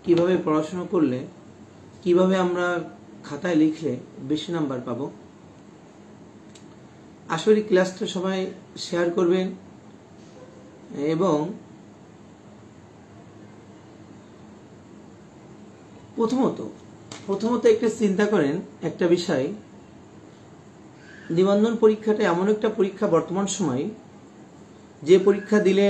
কিভাবে পড়াশোনা করলে, কিভাবে আমরা খাতায় লিখলে বেশি নাম্বার পাবো। আশা করি ক্লাসটা সবাই শেয়ার করবেন এবং প্রথমত একটা চিন্তা করেন একটা বিষয়, নিবন্ধন পরীক্ষাটা এমন একটা পরীক্ষা বর্তমান সময়, যে পরীক্ষা দিলে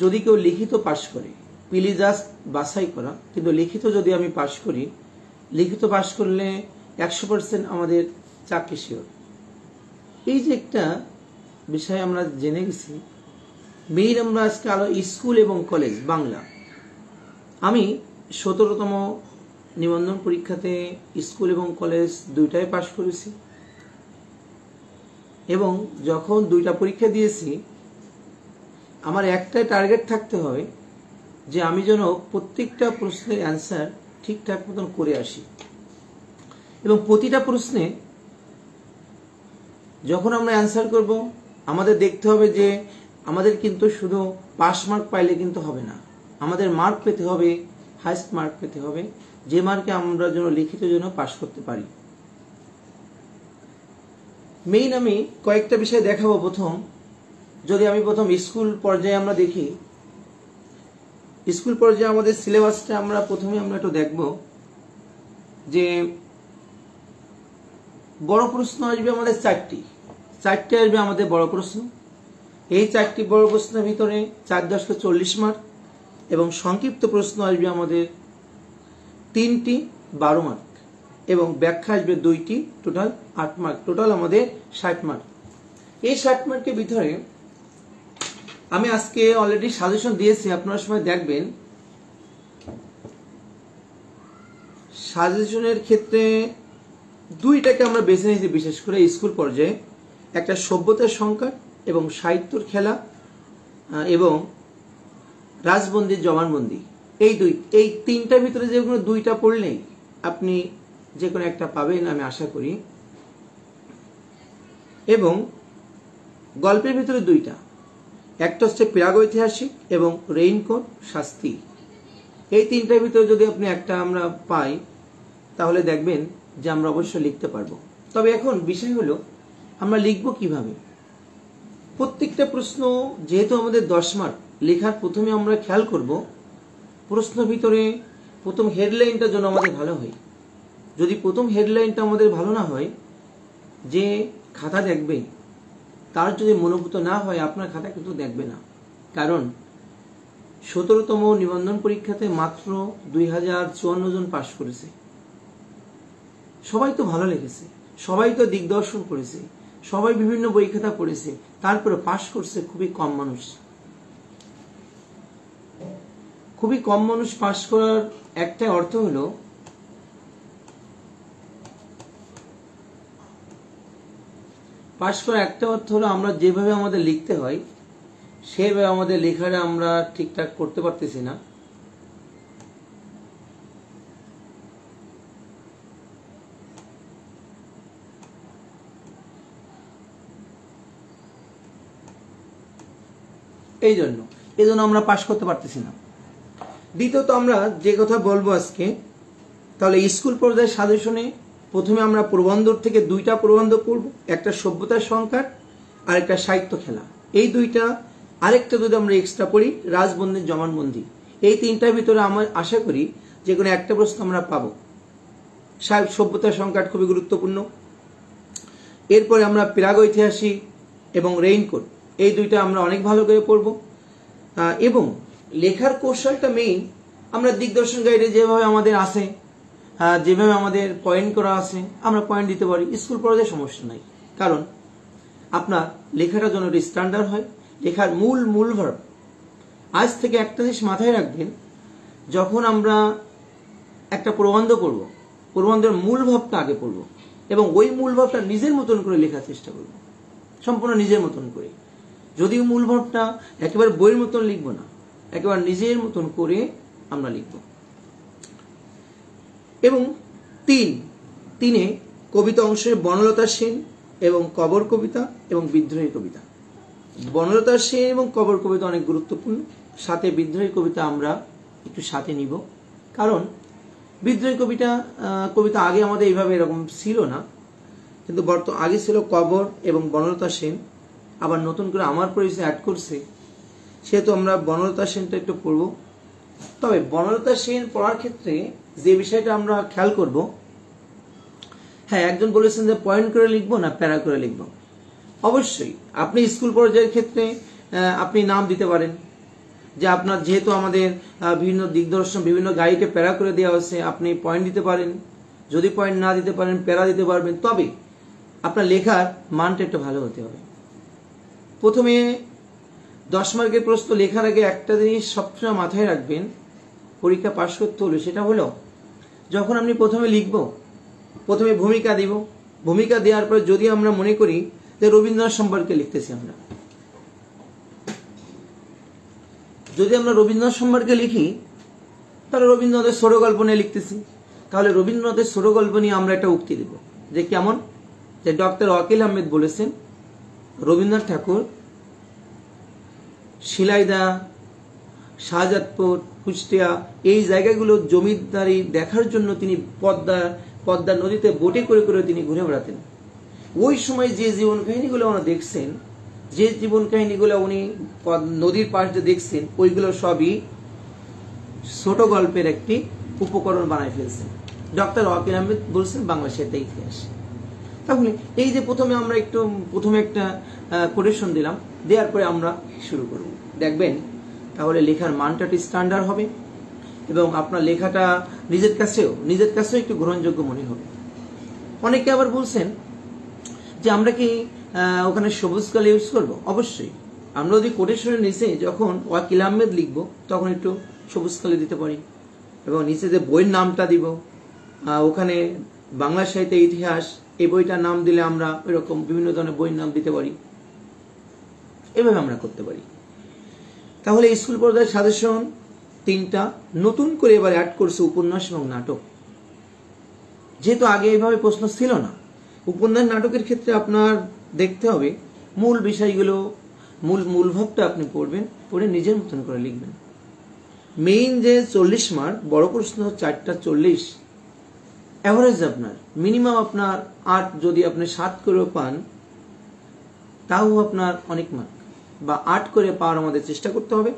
যদি কেউ লিখিত পাশ করে, পিলি জাস্ট বাছাই করা, কিন্তু লিখিত যদি আমি পাশ করি, লিখিত পাশ করলে 100% আমাদের চাকরি শিওর। এই যে একটা বিষয় আমরা জেনে গেছি। মেইন আমরা আজকে আলো স্কুল এবং কলেজ বাংলা। আমি 17তম নিবন্ধন পরীক্ষাতে স্কুল এবং কলেজ দুইটাই পাশ করেছি এবং যখন দুইটা পরীক্ষা দিয়েছি আমার একটাই টার্গেট থাকতে হবে যে আমি যেন প্রত্যেকটা প্রশ্নের অ্যান্সার ঠিকঠাক মতন করে আসি এবং প্রতিটা প্রশ্নে যখন আমরা অ্যান্সার করব আমাদের দেখতে হবে যে আমাদের কিন্তু শুধু পাস মার্ক পাইলে কিন্তু হবে না, আমাদের মার্ক পেতে হবে, হাইস্ট মার্ক পেতে হবে, যে মার্কে আমরা যেন লিখিত জন্য পাস করতে পারি। মেইন আমি কয়েকটা বিষয় দেখাবো। যদি আমি প্রথম স্কুল পর্যায়ে আমরা দেখি, স্কুল পর্যায়ে আমাদের সিলেবাসটা আমরা প্রথমে একটু দেখব যে বড় প্রশ্ন আসবে আমাদের চারটি আসবে আমাদের বড় প্রশ্ন। এই চারটি বড় প্রশ্নের ভিতরে 4 × 40 মার্ক এবং সংক্ষিপ্ত প্রশ্ন আসবে আমাদের 3টি 12 মার্ক এবং ব্যাখ্যা আসবে 2টি, টোটাল 8 মার্ক, টোটাল আমাদের 60 মার্ক। এই 60 মার্কের ভিতরে আমি আজকে অলরেডি সাজেশন দিয়েছি, আপনারা সবাই দেখবেন। সাজেশনের ক্ষেত্রে দুইটাকে আমরা বেছে নিয়েছি, বিশেষ করে স্কুল পর্যায়ে একটা সভ্যতার সংকট এবং সাহিত্যর খেলা এবং রাজবন্দির জবানবন্দি। এই তিনটার ভিতরে যে কোনো দুইটা পড়লেই আপনি যে কোনো একটা পাবেন আমি আশা করি। এবং গল্পের ভিতরে দুইটা, একটা হচ্ছে প্রাগৈতিহাসিক এবং রেইনকোট শাস্তি। এই তিনটার ভিতরে যদি আপনি একটা আমরা পাই তাহলে দেখবেন যে আমরা অবশ্যই লিখতে পারবো। তবে এখন বিষয় হলো আমরা লিখবো কিভাবে। প্রত্যেকটা প্রশ্ন যেহেতু আমাদের 10 মার্ক, লেখার প্রথমে আমরা খেয়াল করব প্রশ্ন ভিতরে প্রথম হেডলাইনটা যেন আমাদের ভালো হয়। যদি প্রথম হেডলাইনটা আমাদের ভালো না হয়, যে খাতা দেখবে তার যদি মনোভূত না হয় আপনার খাতা কিন্তু দেখবে না। কারণ 17তম নিবন্ধন পরীক্ষাতে মাত্র 2054 জন পাশ করেছে। সবাই তো ভালো লিখেছে, সবাই তো দিগদর্শন করেছে, সবাই বিভিন্ন বই খাতা পড়েছে, তারপরে পাশ করছে খুবই কম মানুষ। খুবই কম মানুষ পাশ করার একটা অর্থ হলো আমরা যেভাবে আমাদের লিখতে হয় সেভাবে আমাদের লেখাটা আমরা ঠিকঠাক করতে পারতেছি না। এই জন্য আমরা পাশ করতে পারতেছি না। দ্বিতীয়ত আমরা যে কথা বলবো আজকে, তাহলে স্কুল পর্যায়ে সাজেশনে প্রথমে আমরা প্রবন্ধ থেকে দুইটা প্রবন্ধ পড়ব, একটা সভ্যতার সংকট আর একটা সাহিত্য খেলা। এই দুইটা, আরেকটা যদি আমরা এক্সট্রা পড়ি রাজবন্দির জবানবন্দি। এই তিনটার ভিতরে আমরা আশা করি যে কোনো একটা প্রশ্ন আমরা পাবো। সভ্যতার সংকট খুবই গুরুত্বপূর্ণ। এরপরে আমরা প্রাগৈতিহাসিক এবং রেইনকোট, এই দুইটা আমরা অনেক ভালো করে পড়ব। এবং লেখার কৌশলটা মেইন আমরা দিগদর্শন গাইডে যেভাবে আমাদের আছে, যেভাবে আমাদের পয়েন্ট করা আছে আমরা পয়েন্ট দিতে পারি। স্কুল পর্যায়ে সমস্যা নাই, কারণ আপনার লেখাটা যেন স্ট্যান্ডার্ড হয়। লেখার মূল ভার্ব, আজ থেকে একটা জিনিস মাথায় রাখবেন, যখন আমরা একটা প্রবন্ধ পড়ব, প্রবন্ধের মূল ভাবটা আগে পড়ব এবং ওই মূল ভাবটা নিজের মতন করে লেখার চেষ্টা করব, সম্পূর্ণ নিজের মতন করে। যদিও মূল ভাবটা একেবারে বইয়ের মতন লিখব না, একেবারে নিজের মতন করে আমরা লিখব। এবং তিনে কবিতা অংশে বনলতা সেন এবং কবর কবিতা এবং বিদ্রোহী কবিতা। বনলতা সেন এবং কবর কবিতা অনেক গুরুত্বপূর্ণ, সাথে বিদ্রোহী কবিতা আমরা একটু সাথে নিব, কারণ বিদ্রোহী কবিতা আগে আমাদের এইভাবে এরকম ছিল না, কিন্তু আগে ছিল কবর এবং বনলতা সেন, আবার নতুন করে আমার পরিচয় অ্যাড করছে, সেহেতু আমরা বনলতা সেনটা একটু পড়ব। তবে বনলতা সেন পড়ার ক্ষেত্রে যে বিষয়টা আমরা খেয়াল করব, হ্যাঁ একজন বলেছেন যে পয়েন্ট করে লিখবো না প্যারা করে লিখবো। অবশ্যই আপনি স্কুল পর্যায়ের ক্ষেত্রে আপনি নাম দিতে পারেন, যে আপনার যেহেতু আমাদের বিভিন্ন দিগদর্শন বিভিন্ন গাইডে প্যারা করে দেওয়া হয়েছে, আপনি পয়েন্ট দিতে পারেন, যদি পয়েন্ট না দিতে পারেন প্যারা দিতে পারবেন। তবে আপনার লেখার মানটা একটু ভালো হতে হবে। প্রথমে 10 মার্কের প্রশ্ন লেখার আগে একটা জিনিস সবসময় মাথায় রাখবেন, পরীক্ষা পাশ করতে হলে, সেটা হলো যখন আপনি প্রথমে লিখব, প্রথমে ভূমিকা দিব, ভূমিকা দেওয়ার পর যদি আমরা মনে করি যে রবীন্দ্রনাথ সম্পর্কে লিখতেছি, যদি আমরা রবীন্দ্রনাথ সম্পর্কে লিখি তাহলে রবীন্দ্রনাথের ছোট গল্প নিয়ে লিখতেছি, তাহলে রবীন্দ্রনাথের ছোট গল্প নিয়ে আমরা একটা উক্তি দিব, যে কেমন, যে ডক্টর ওয়াকিল আহমেদ বলেছেন রবীন্দ্রনাথ ঠাকুর শিলাইদা, শাহজাদপুর, কুষ্টিয়া এই জায়গাগুলো জমিদারি দেখার জন্য তিনি পদ্মা নদীতে বোটে করে করে তিনি ঘুরে বেড়াতেন। ওই সময় যে জীবন কাহিনীগুলো আমরা দেখছেন, যে জীবন কাহিনীগুলো উনি নদীর পাশ দিয়ে দেখছেন, ওইগুলো সবই ছোট গল্পের একটি উপকরণ বানায় ফেলছেন। ডক্টর ওয়াকিল আহমেদ বলছেন বাংলাদেশের ইতিহাস। তাহলে এই যে প্রথমে একটা কোটেশন দিলাম, দেওয়ার পরে আমরা শুরু করব, দেখবেন তাহলে লেখার মানটা স্ট্যান্ডার্ড হবে এবং আপনার লেখাটা নিজের কাছেও একটু গ্রহণযোগ্য মনে হবে। অনেকে আবার বলছেন যে আমরা কি ওখানে সবুজ কালি ইউজ করবো? অবশ্যই আমরা যদি কোটেশনের নিচে যখন ওয়াকিল আহমেদ লিখবো তখন একটু সবুজ কালি দিতে পারি, এবং নিচে যে বইয়ের নামটা দিব, ওখানে বাংলা সাহিত্যের ইতিহাস এই বইটার নাম দিলে আমরা ওইরকম বিভিন্ন ধরনের বইয়ের নাম দিতে পারি, এভাবে আমরা করতে পারি। তাহলে স্কুল পর্যায়ের সাজেশন 3টা, নতুন করে এবার অ্যাড করছে উপন্যাস এবং নাটক। যেহেতু আগে এইভাবে প্রশ্ন ছিল না, উপন্যাস নাটকের ক্ষেত্রে আপনার দেখতে হবে মূল বিষয়গুলো, মূল ভাবটা আপনি পড়বেন, পড়ে নিজের মতন করে লিখবেন। মেইন যে 40 মার্ক, বড় প্রশ্ন 4টা 40, এভারেজ আপনার মিনিমাম আপনার 8, যদি আপনি 7 করেও পান তাও আপনার অনেক মার্ক, বা 8 করে পাওয়ার আমাদের চেষ্টা করতে হবে।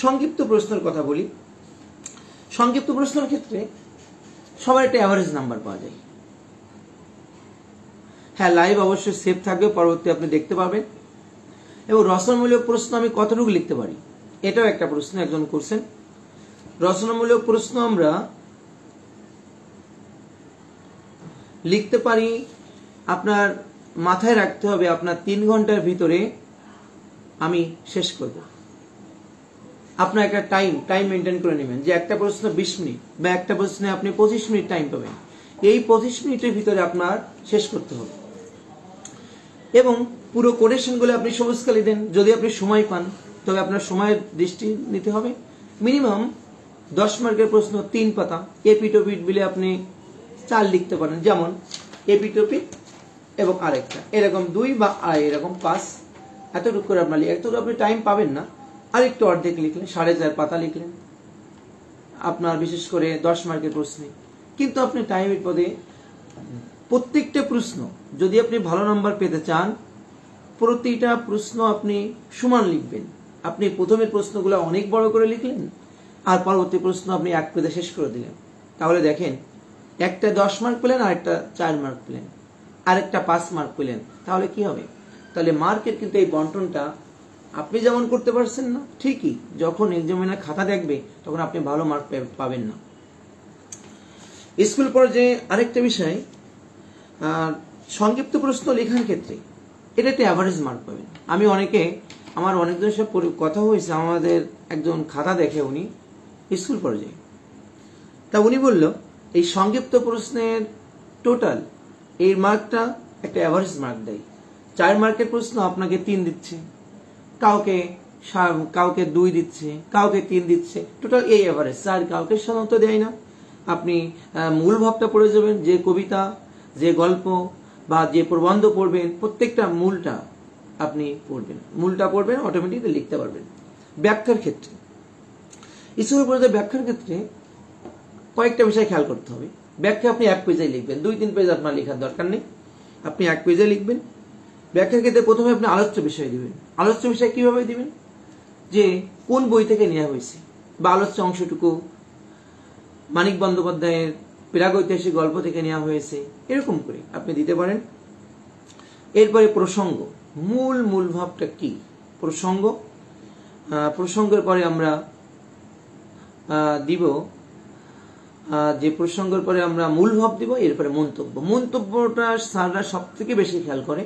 সংক্ষিপ্ত প্রশ্নের কথা বলি, সংক্ষিপ্ত প্রশ্নের ক্ষেত্রে সবার একটা এভারেজ নাম্বার পাওয়া যায়। হ্যাঁ, লাইভ অবশ্যই সেভ থাকবে, পরবর্তী আপনি দেখতে পাবেন। এবং রচনামূলক প্রশ্ন আমি কতটুকু লিখতে পারি, এটাও একটা প্রশ্ন একজন করছেন। রচনামূলক প্রশ্ন আমরা লিখতে পারি, আপনার মাথায় রাখতে হবে আপনার 3 ঘন্টার ভিতরে আমি শেষ করব। আপনার একটা টাইম মেনটেন করে নেবেন, যে একটা প্রশ্ন 20 মিনিট বা একটা প্রশ্নে আপনি 25 মিনিট টাইম পাবেন, এই 25 মিনিটের ভিতরে আপনার শেষ করতে হবে। এবং পুরো কোটেশনগুলো আপনি সবুজ কালি দেন, যদি আপনি সময় পান তবে আপনার সময়ের দৃষ্টি নিতে হবে। মিনিমাম 10 মার্কের প্রশ্ন 3 পাতা, এপিটোপিট বলে আপনি 4 লিখতে পারেন, যেমন এপিটোপিট এবং আরেকটা এরকম 2 বা এরকম 5, এতটুকু করে আপনার এতটুকু আপনি টাইম পাবেন না, আরেকটু অর্ধেক লিখলেন, 4.5 পাতা লিখলেন আপনার বিশেষ করে 10 মার্কের প্রশ্নে। কিন্তু আপনি টাইমের পদে প্রত্যেকটা প্রশ্ন যদি আপনি ভালো নাম্বার পেতে চান, প্রতিটা প্রশ্ন আপনি সমান লিখবেন। আপনি প্রথমের প্রশ্নগুলো অনেক বড় করে লিখলেন, আর পরবর্তী প্রশ্ন আপনি 1 পেজে শেষ করে দিলেন, তাহলে দেখেন একটা 10 মার্ক পেলেন, আরেকটা 4 মার্ক পেলেন, আরেকটা 5 মার্ক পেলেন, তাহলে কি হবে? তাহলে মার্কের কিন্তু এই বন্টনটা আপনি যেমন করতে পারছেন না, ঠিকই যখন এক্সামিনার খাতা দেখবে তখন আপনি ভালো মার্ক পাবেন না। স্কুল পর্যায়ে আরেকটা বিষয়, সংক্ষিপ্ত প্রশ্ন লেখার ক্ষেত্রে এটা একটা অ্যাভারেজ মার্ক পাবেন। আমার অনেকজনের সাথে কথা হয়েছে, আমাদের একজন খাতা দেখে উনি স্কুল পর্যায়ে, তা উনি বলল এই সংক্ষিপ্ত প্রশ্নের টোটাল এই মার্কটা একটা অ্যাভারেজ মার্ক দেয়। 4 মার্কের প্রশ্ন আপনাকে 3 দিচ্ছে, কাউকে 2 দিচ্ছে, কাউকে 3 দিচ্ছে, টোটাল এই অ্যাভারেজ। 4 কাউকে সাধারণত দেয় না। আপনি মূল ভাবটা পড়ে যাবেন, যে কবিতা, যে গল্প বা যে প্রবন্ধ পড়বেন প্রত্যেকটা মূলটা আপনি পড়বেন, অটোমেটিকলি লিখতে পারবেন। ব্যাখ্যার ক্ষেত্রে স্কুল পর্যায়ে ব্যাখ্যার ক্ষেত্রে কয়েকটা বিষয় খেয়াল করতে হবে। ব্যাখ্যা আপনি এক পেজে লিখবেন, 2-3 পেজ আপনার লেখার দরকার নেই, আপনি এক পেজে লিখবেন। ব্যাখ্যার ক্ষেত্রে প্রথমে আপনি আলোচ্য বিষয় দিবেন। আলোচ্য বিষয় কিভাবে দিবেন, যে কোন বই থেকে নেওয়া হয়েছে বা আলোচ্য অংশটুকু মানিক বন্দ্যোপাধ্যায়ের প্রাগৈতিহাসিক গল্প থেকে নেওয়া হয়েছে, এরকম করে আপনি দিতে পারেন। এরপরে প্রসঙ্গ, মূল ভাবটা কি প্রসঙ্গ। প্রসঙ্গের পরে আমরা দিব যে প্রসঙ্গের পরে আমরা মূল ভাব দিব, এরপরে মন্তব্য। মন্তব্যটা স্যাররা সব থেকে বেশি খেয়াল করে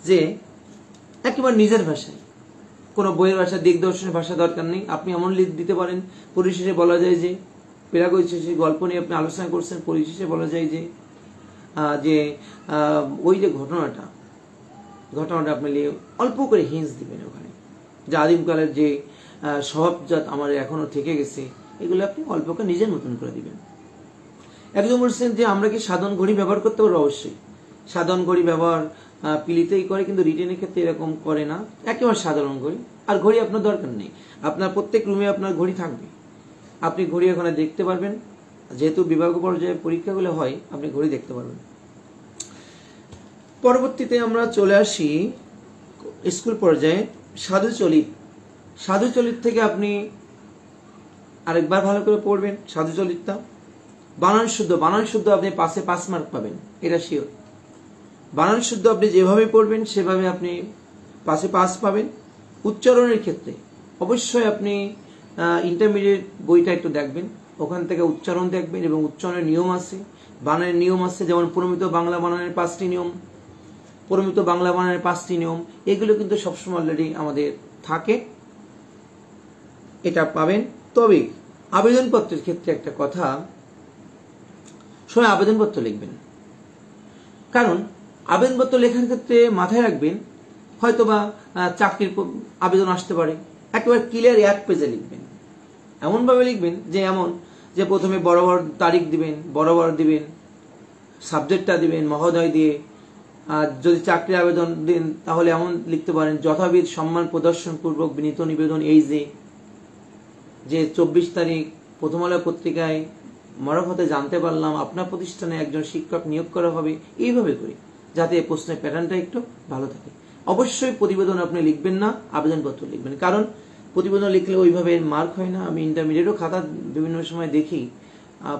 যে একেবারে নিজের ভাষায়, কোনো বইয়ের ভাষা দিগদর্শনের ভাষা দরকার নেই, আপনি এমন দিতে পারেন। পরিশেষে বলা যায় যে প্রাগৈতিহাসিক গল্প নিয়ে আপনি আলোচনা করছেন, পরিশেষে বলা যায় যে ওই যে ঘটনাটা আপনি অল্প করে হিন্স দিবেন ওখানে, যে আদিমকালের যে স্বভাবজাত আমার এখনো থেকে গেছে, এগুলো আপনি অল্প করে নিজের মতন করে দিবেন। একজন বলছেন যে আমরা কি সাধারণ ঘড়ি ব্যবহার করতে পারবো? অবশ্যই সাধারণ ঘড়ি ব্যবহার পিলিতেই করে, কিন্তু রিটেনের ক্ষেত্রে এরকম করে না, একেবারে সাধারণ ঘড়ি। আর ঘড়ি আপনার দরকার নেই, আপনার প্রত্যেক রুমে আপনার ঘড়ি থাকবে, আপনি ঘড়ি ওখানে দেখতে পারবেন। যেহেতু বিভাগ পর্যায়ে পরীক্ষাগুলো হয়, আপনি ঘড়ি দেখতে পারবেন। পরবর্তীতে আমরা চলে আসি স্কুল পর্যায়ে সাধুচলিত। সাধুচলিত থেকে আপনি আরেকবার ভালো করে পড়বেন সাধুচলিতটা। বানান শুদ্ধ আপনি পাশে 5 মার্ক পাবেন, এটা শিওর। বানান শুদ্ধ আপনি যেভাবে পড়বেন সেভাবে আপনি পাশে 5 পাবেন। উচ্চারণের ক্ষেত্রে অবশ্যই আপনি ইন্টারমিডিয়েট বইটা একটু দেখবেন, ওখান থেকে উচ্চারণ দেখবেন, এবং উচ্চারণের নিয়ম আছে, বানানের নিয়ম আছে। যেমন প্রমিত বাংলা বানানের 5টি নিয়ম, প্রমিত বাংলা বানানের 5টি নিয়ম, এগুলো কিন্তু সবসময় অলরেডি আমাদের থাকে, এটা পাবেন। তবে আবেদনপত্রের ক্ষেত্রে একটা কথা, সবাই আবেদনপত্র লিখবেন, কারণ আবেদনপত্র লেখার ক্ষেত্রে মাথায় রাখবেন হয়তোবা চাকরির আবেদন আসতে পারে, একেবারে ক্লিয়ার এক পেজে লিখবেন। এমনভাবে লিখবেন যে প্রথমে বরাবর তারিখ দিবেন, বরাবর দিবেন, সাবজেক্টটা দিবেন মহোদয় দিয়ে। আর যদি চাকরির আবেদন দেন তাহলে এমন লিখতে পারেন, যথাবিধ সম্মান প্রদর্শন পূর্বক বিনীত নিবেদন এই যে 24 তারিখ প্রথম আলো পত্রিকায় মারফতে জানতে পারলাম আপনার প্রতিষ্ঠানে একজন শিক্ষক নিয়োগ করা হবে, এইভাবে করে, যাতে প্রশ্নের প্যাটার্নটা একটু ভালো থাকে। অবশ্যই প্রতিবেদন আপনি লিখবেন না, আবেদনপত্র লিখবেন, কারণ প্রতিবেদন লিখলে ওইভাবে মার্ক হয় না। আমি ইন্টারমিডিয়েটও খাতা বিভিন্ন সময় দেখি,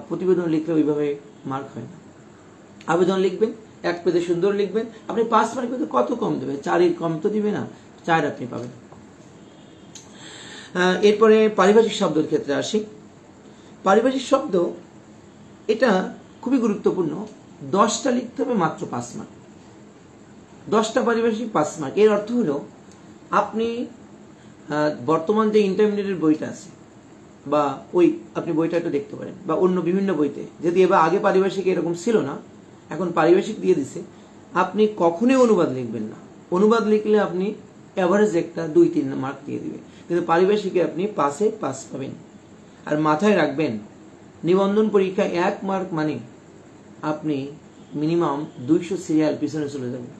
প্রতিবেদন লিখলে ওইভাবে মার্ক হয় না। আবেদন লিখবেন, এক পেজে সুন্দর লিখবেন। আপনি 5 মার্ক পেতে কত কম দেবে? 4 কম তো দিবে না, 4 আপনি পাবেন। এরপরে পারিভাষিক শব্দের ক্ষেত্রে আসি। পারিভাষিক শব্দ এটা খুবই গুরুত্বপূর্ণ। 10টা লিখতে হবে, মাত্র 5 মার্ক। 10টা পারিভাষিক 5 মার্ক। এর অর্থ হলো আপনি বর্তমান যে ইন্টারমিডিয়েটের বইটা আছে বা আপনি বইটা একটু দেখতে পারেন, বা অন্য বিভিন্ন বইতে, যদি এবার আগে পারিভাষিক এরকম ছিল না, এখন পারিভাষিক দিয়ে দিছে, আপনি কখনোই অনুবাদ লিখবেন না। অনুবাদ লিখলে আপনি এভারেজ একটা 2-3 মার্ক দিয়ে দিবে, কিন্তু পারিভাষিকে আপনি 5-এ 5 পাবেন। আর মাথায় রাখবেন, নিবন্ধন পরীক্ষা 1 মার্ক মানে আপনি মিনিমাম 200 সিরিয়াল পিছনে চলে যাবেন।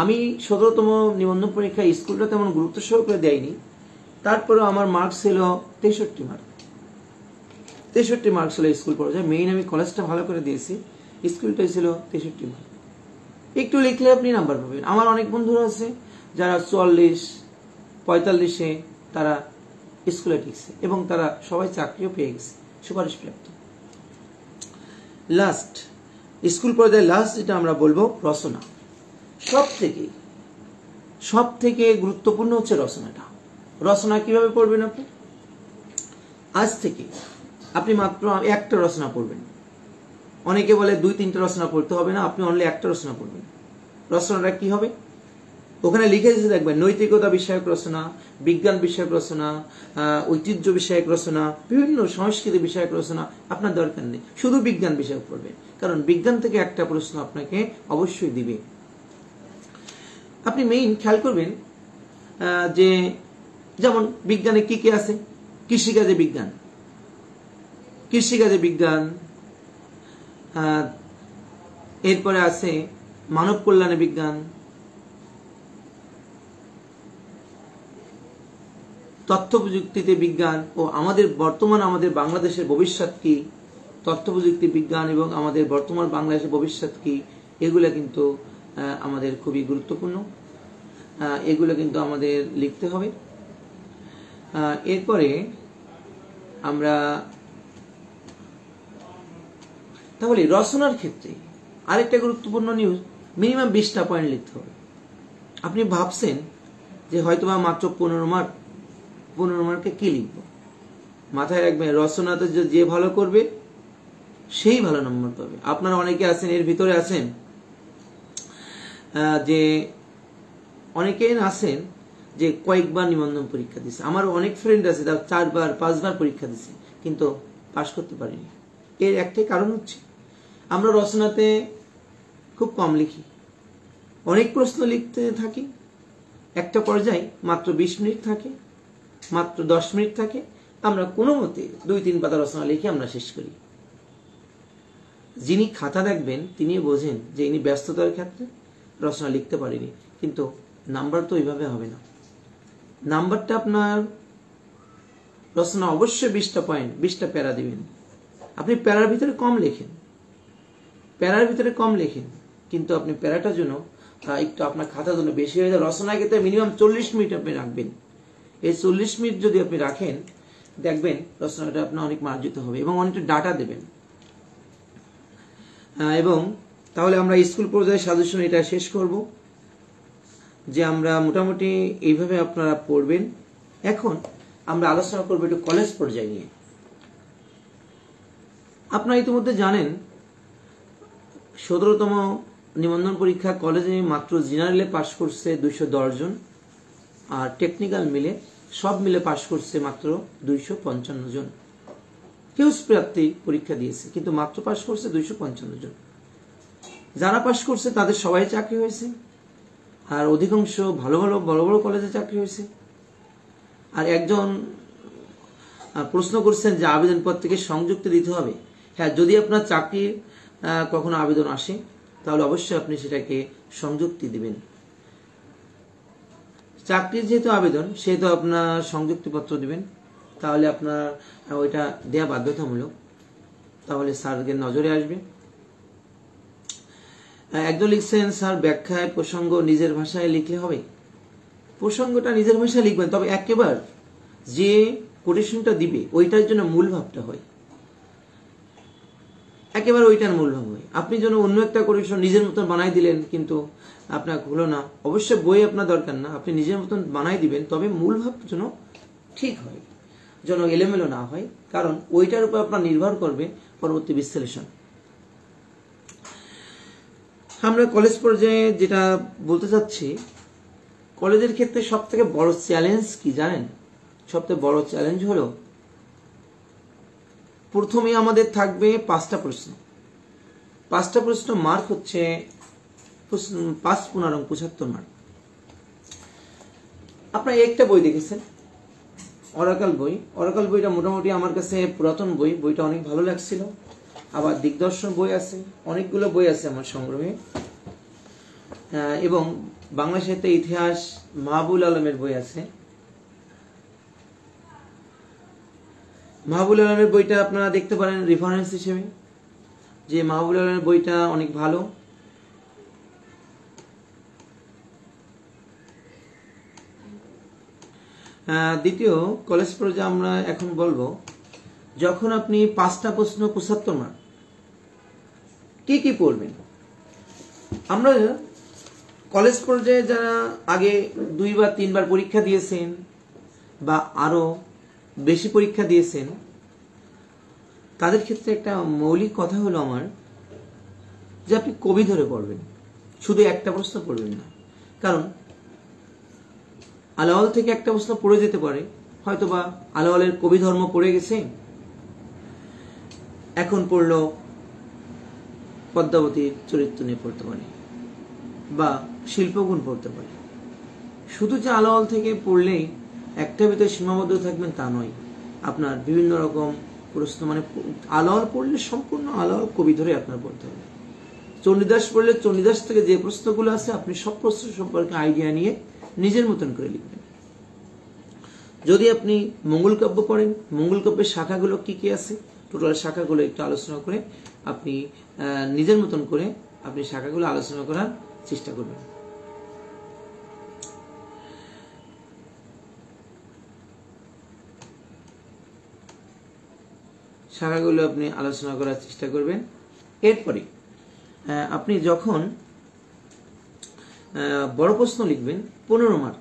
আমি 17তম নিবন্ধন পরীক্ষা স্কুলটা তেমন গুরুত্ব সহকারে দেয়নি, তারপরেও আমার মার্ক ছিল 63 মার্ক। 63 মার্ক ছিল স্কুল পর্যায়ে। মেইন আমি কলেজটা ভালো করে দিয়েছি, স্কুলটাই ছিল 63 মার্ক। একটু লিখলে আপনি নাম্বার পাবেন। আমার অনেক বন্ধুরা আছে যারা 44-45-এ তারা স্কুলে টিকছে, এবং তারা সবাই চাকরিও পেয়ে গেছে, সুপারিশ প্রাপ্ত। লাস্ট স্কুল পর্যায়ে লাস্ট যেটা আমরা বলবো, রচনা। সব থেকে গুরুত্বপূর্ণ হচ্ছে রচনাটা। রচনা কিভাবে পড়বেন আপনি? আজ থেকে আপনি মাত্র একটা রচনা পড়বেন। অনেকে বলে 2-3টা রচনা পড়তে হবে না, আপনি অনলি একটা রচনা পড়বেন। রচনাটা কি হবে? ওখানে লিখে দিতে দেখবেন, নৈতিকতা বিষয়ক রচনা, বিজ্ঞান বিষয়ক রচনা, ঐতিহ্য বিষয়ক রচনা, বিভিন্ন সংস্কৃতি বিষয়ক রচনা। আপনার দরকার নেই, শুধু বিজ্ঞান বিষয়ক পড়বেন, কারণ বিজ্ঞান থেকে একটা প্রশ্ন আপনাকে অবশ্যই দিবে। আপনি মেইন খেয়াল করবেন যে যেমন বিজ্ঞানে কি কি আছে? কৃষিকাজে বিজ্ঞান, এরপরে আছে মানব কল্যাণে বিজ্ঞান, তথ্য প্রযুক্তিতে বিজ্ঞান ও আমাদের বাংলাদেশের ভবিষ্যৎ কি, তথ্য প্রযুক্তি বিজ্ঞান এবং আমাদের বর্তমান বাংলাদেশের ভবিষ্যৎ কি, এগুলো কিন্তু আমাদের খুবই গুরুত্বপূর্ণ। এগুলো কিন্তু আমাদের লিখতে হবে। এরপরে আমরা তাহলে রচনার ক্ষেত্রে আরেকটা গুরুত্বপূর্ণ নিউজ, মিনিমাম 20টা পয়েন্ট লিখতে হবে। আপনি ভাবছেন যে হয়তোবা মাত্র 15 মার্কে কি লিখব, মাথায় রাখবেন রচনাতে যে ভালো করবে সেই ভালো নম্বর পাবে। আপনারা অনেকে আছেন, এর ভিতরে আছেন যে অনেকেই আছেন যে কয়েকবার নিবন্ধন পরীক্ষা দিছে। আমার অনেক ফ্রেন্ড আছে তারা 4বার 5বার পরীক্ষা দিছে কিন্তু পাশ করতে পারেনি। এর একটাই কারণ হচ্ছে আমরা রচনাতে খুব কম লিখি, অনেক প্রশ্ন লিখতে থাকি, একটা পর্যায়ে মাত্র 20 মিনিট থাকে, মাত্র 10 মিনিট থাকে, আমরা কোনো মতে 2-3 পাতা রচনা লিখে আমরা শেষ করি। যিনি খাতা দেখবেন তিনি বোঝেন যে ইনি ব্যস্ততার ক্ষেত্রে রচনা লিখতে পারেনি, কিন্তু নাম্বার তো এইভাবে হবে না। নাম্বারটা আপনার রচনা অবশ্যই 20টা পয়েন্ট, 20টা প্যারা দিবেন। আপনি প্যারার ভিতরে কম লেখেন, কিন্তু আপনি প্যারাটার জন্য একটু আপনার খাতার জন্য বেশি হয়ে যায়। রচনার ক্ষেত্রে মিনিমাম 40 মিনিট আপনি রাখবেন। এই 40 মিনিট যদি আপনি রাখেন দেখবেন রচনাটা আপনার অনেক মার্জিত হবে এবং অনেকটা ডাটা দেবেন। এবং তাহলে আমরা স্কুল পর্যায়ে সাজেশন এটা শেষ করব যে আমরা মোটামুটি এইভাবে আপনারা পড়বেন। এখন আমরা আলোচনা করবো একটু কলেজ পর্যায়ে নিয়ে। আপনারা ইতিমধ্যে জানেন 17তম নিবন্ধন পরীক্ষা কলেজে মাত্র জেনারেলে পাশ করছে 210 জন, আর টেকনিক্যাল মিলে সব মিলে পাশ করছে মাত্র 255 জন। হিউজ প্রাপ্তি পরীক্ষা দিয়েছে কিন্তু মাত্র পাশ করছে 255 জন। যারা পাশ করছে তাদের সবাই চাকরি হয়েছে, আর অধিকাংশ ভালো বড় বড় কলেজে চাকরি হয়েছে। আর একজন প্রশ্ন করছেন যে আবেদনপত্রকে সংযুক্ত দিতে হবে। হ্যাঁ, যদি আপনার চাকরির কখনো আবেদন আসে তাহলে অবশ্যই আপনি সেটাকে সংযুক্তি দিবেন। চাকরির যেহেতু আবেদন সেহেতু আপনার সংযুক্তিপত্র দিবেন, তাহলে আপনার ওইটা দেয়া বাধ্যতামূলক, তাহলে স্যারকে নজরে আসবে। একজন লিখছেন স্যার ব্যাখ্যায় প্রসঙ্গ নিজের ভাষায় লিখলে হবে। প্রসঙ্গটা নিজের ভাষায় লিখবেন, তবে একেবারে যে কোটেশনটা দিবে ওইটার জন্য মূল ভাবটা হয়, একেবারে ওইটার মূল ভাব হয়। আপনি যেন অন্য একটা কোটেশন নিজের মতন বানাই দিলেন কিন্তু আপনার হলো না, অবশ্যই বই আপনার দরকার না, আপনি নিজের মতন বানাই দিবেন, তবে মূল ভাব যেন ঠিক হয়, যেন এলোমেলো না হয়, কারণ ওইটার উপর আপনার নির্ভর করবে পরবর্তী বিশ্লেষণ। আমরা কলেজ পর্যায়ে যেটা বলতে চাচ্ছি, কলেজের ক্ষেত্রে সব থেকে বড় চ্যালেঞ্জ কি জানেন? সবথেকে বড় চ্যালেঞ্জ হলো প্রথমে আমাদের থাকবে 5টা প্রশ্ন। 5টা প্রশ্ন মার্ক হচ্ছে 5×15 মার্ক। আপনারা একটা বই দেখেছেন, অরাকাল বইটা মোটামুটি আমার কাছে পুরাতন বইটা অনেক ভালো লাগছিল। আবার দিগদর্শন বই আছে, অনেকগুলো বই আছে আমার সংগ্রহে, এবং বাংলা সাহিত্যের ইতিহাস মাহবুল আলমের বই আছে। মাহবুল আলমের বইটা আপনারা দেখতে পারেন রেফারেন্স হিসেবে, যে মাহবুল আলমের বইটা অনেক ভালো। দ্বিতীয় কলেজ পর্যায়ে আমরা এখন বলবো, যখন আপনি 5টা প্রশ্ন 75 মার্ক, কি পড়বেন? আমরা কলেজ পর্যায়ে যারা আগে 2 বা 3 বার পরীক্ষা দিয়েছেন বা আরো বেশি পরীক্ষা দিয়েছেন, তাদের ক্ষেত্রে একটা মৌলিক কথা হলো আমার, যে আপনি কবি ধরে পড়বেন, শুধু একটা প্রশ্ন পড়বেন না। কারণ আলাওয়াল থেকে একটা প্রশ্ন পড়ে যেতে পারে, হয়তোবা আলাওয়ালের কবি ধর্ম পড়ে গেছে, এখন পড়লো পদ্মাবতীর চরিত্র নিয়ে পড়তে পারে বা শিল্পগুণ পড়তে পারে। শুধু যে আলাওয়াল থেকে পড়লেই একটা ভিতরে সীমাবদ্ধ থাকবেন তা নয়, আপনার বিভিন্ন রকম প্রশ্ন, মানে আলাওয়াল পড়লে সম্পূর্ণ আলাওয়াল কবি ধরে আপনার পড়তে হবে। চণ্ডীদাস পড়লে চণ্ডীদাস থেকে যে প্রশ্নগুলো আছে আপনি সব প্রশ্ন সম্পর্কে আইডিয়া নিয়ে নিজের মতন করে লিখবেন। যদি আপনি মঙ্গল কাব্য পড়েন, মঙ্গল কাব্যের শাখাগুলো কি কি আছে, টোটাল শাখাগুলো একটু আলোচনা করে আপনি নিজের মতন করে আপনি শাখাগুলো আলোচনা করার চেষ্টা করবেন। শাখাগুলো আপনি আলোচনা করার চেষ্টা করবেন। এরপরে আপনি যখন বড় প্রশ্ন লিখবেন 15 মার্ক,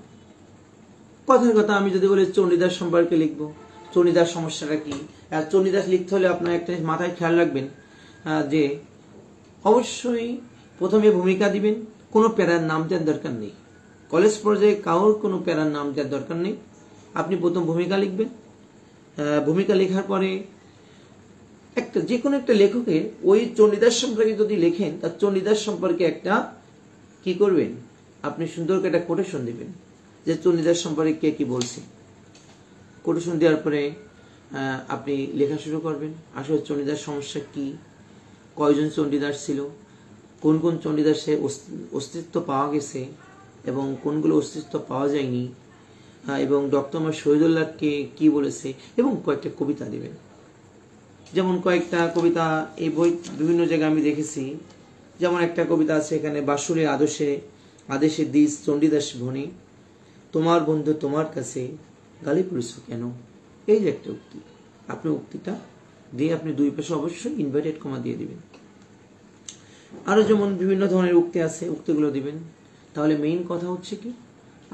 কথার কথা আমি যদি বলি চণ্ডীদাস সম্পর্কে লিখবো, চণ্ডীদাস সমস্যাটা কি। চণ্ডীদাস লিখতে হলে আপনার একটা মাথায় খেয়াল রাখবেন যে অবশ্যই প্রথমে ভূমিকা দিবেন, কোনো প্যারার নাম দেওয়ার দরকার নেই। কলেজ পর্যায়ে কারোর কোনো প্যারার নাম দেওয়ার দরকার নেই। আপনি প্রথম ভূমিকা লিখবেন। ভূমিকা লেখার পরে একটা যে কোনো একটা লেখকের ওই চণ্ডীদাস সম্পর্কে যদি লেখেন, তার চণ্ডীদাস সম্পর্কে একটা কি করবেন, আপনি সুন্দর করে একটা কোটেশন দিবেন যে চণ্ডীদাস সম্পর্কে কে কি বলছে। কোটেশন দেওয়ার পরে আপনি লেখা শুরু করবেন। আসলে চণ্ডীদাস সমস্যা কি, কয়জন চণ্ডীদাস ছিল, কোন কোন চণ্ডীদাসের অস্তিত্ব পাওয়া গেছে এবং কোনগুলো অস্তিত্ব পাওয়া যায়নি, এবং ডক্টর আমার শহীদুল্লাহকে কি বলেছে, এবং কয়েকটা কবিতা দিবেন। যেমন কয়েকটা কবিতা এই বই বিভিন্ন জায়গায় আমি দেখেছি। যেমন একটা কবিতা আছে এখানে, বাসুরে আদেশে দিস চণ্ডীদাস ভনে, তোমার বন্ধু তোমার কাছে গালি পড়েছ কেন। এই যে একটা উক্তি, আপনি উক্তিটা দিয়ে আপনি দুই পাশে অবশ্যই ইনভার্টেড কমা দিয়ে দিবেন। আরো যেমন বিভিন্ন ধরনের উক্তি আছে, উক্তিগুলো দিবেন। তাহলে মেইন কথা হচ্ছে কি,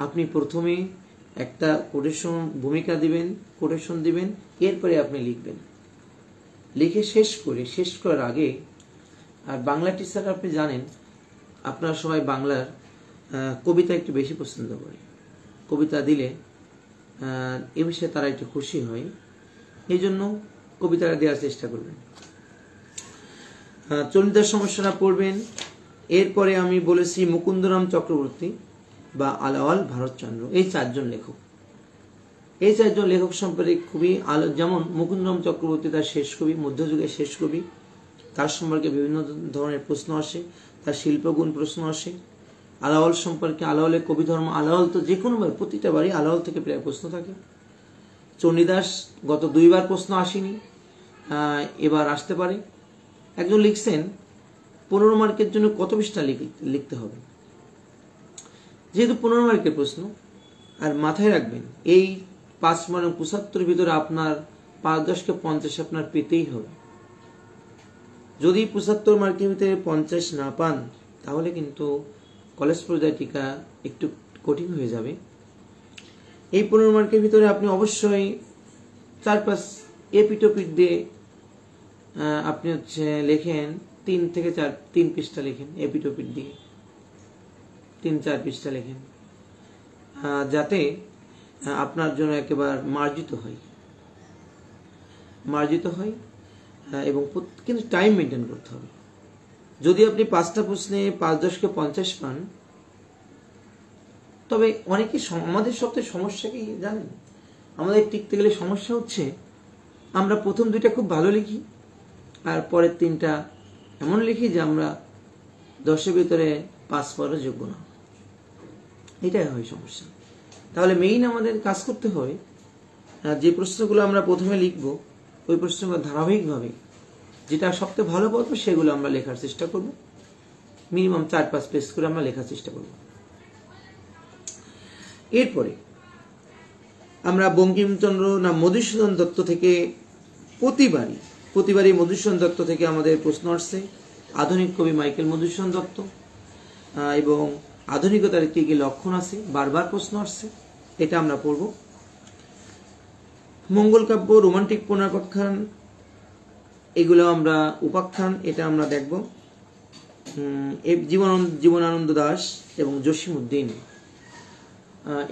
আপনি প্রথমে একটা কোটেশন ভূমিকা দিবেন, কোটেশন দিবেন, এরপরে আপনি লিখবেন। লিখে শেষ করার আগে, আর বাংলা টিচার আপনি জানেন আপনারা সবাই বাংলার কবিতা একটু বেশি পছন্দ করে, কবিতা দিলে এ বিষয়ে তারা একটু খুশি হয়, এই জন্য কবিতাটা দেওয়ার চেষ্টা করবেন। চণ্ডীদাস সমস্যাটা পড়বেন। এরপরে আমি বলেছি মুকুন্দরাম চক্রবর্তী বা আলাওয়াল ভারতচন্দ্র, এই চারজন লেখক। এই চারজন লেখক সম্পর্কে খুবই যেমন মুকুন্দরাম চক্রবর্তী তার শেষ কবি, মধ্যযুগের শেষ কবি, তার সম্পর্কে বিভিন্ন ধরনের প্রশ্ন আসে, তার শিল্পগুণ প্রশ্ন আসে। আলাওয়াল সম্পর্কে, আলাওয়ালের কবি ধর্ম, আলাওয়াল তো যে কোনো বার প্রতিটা বারই আলাওয়াল থেকে প্রায় প্রশ্ন থাকে। চণ্ডীদাস গত 2 বার প্রশ্ন আসেনি, এবার আসতে পারে। একজন লিখছেন 15 মার্কের জন্য কত পৃষ্ঠা লিখতে হবে, যেহেতু 15 মার্কের প্রশ্ন। আর মাথায় রাখবেন এই 5 মার্ক 75 ভিতরে আপনার 5-10কে 50 আপনার পেতেই হবে। যদি 75 মার্কের ভিতরে 50 না পান, তাহলে কিন্তু কলেজ পর্যায়ে টিকা একটু কঠিন হয়ে যাবে। এই 15 মার্কের ভিতরে আপনি অবশ্যই 4-5 এপিটোপিট দিয়ে আপনি লেখেন 3 থেকে 3 পৃষ্ঠা লেখেন, এপিটোপিট দিয়ে 3-4 পৃষ্ঠা লেখেন, যাতে আপনার জন্য একেবারে মার্জিত হয়। এবং কিন্তু টাইম মেনটেন করতে হবে। যদি আপনি 5টা প্রশ্নে 5-10কে 50 পান, তবে অনেকে আমাদের সবচেয়ে সমস্যা কি জানেন, আমাদের টিকতে গেলে সমস্যা হচ্ছে আমরা প্রথম 2টা খুব ভালো লিখি, আর পরের 3টা এমন লিখি যে আমরা 10-এর ভিতরে 5 পাওয়ারও যোগ্য না। এটাই হয় সমস্যা। তাহলে মেইন আমাদের কাজ করতে হবে, যে প্রশ্নগুলো আমরা প্রথমে লিখব, ওই প্রশ্নগুলো ধারাবাহিকভাবে যেটা সবচেয়ে ভালো পড়বো সেগুলো আমরা লেখার চেষ্টা করব। মিনিমাম 4-5 পেজ করে আমরা লেখার চেষ্টা করব। এরপরে আমরা বঙ্কিমচন্দ্র না মধুসূদন দত্ত থেকে প্রতিবারই মধুসূদন দত্ত থেকে আমাদের প্রশ্ন আসছে। আধুনিক কবি মাইকেল মধুসূদন দত্ত এবং আধুনিকতার কি কি লক্ষণ আছে, বারবার প্রশ্ন আসছে, এটা আমরা পড়ব। মঙ্গল কাব্য, রোমান্টিক পুনরাখ্যান, এগুলো আমরা উপাখ্যান, এটা আমরা দেখব। জীবনানন্দ দাশ এবং জসীমউদ্দিন,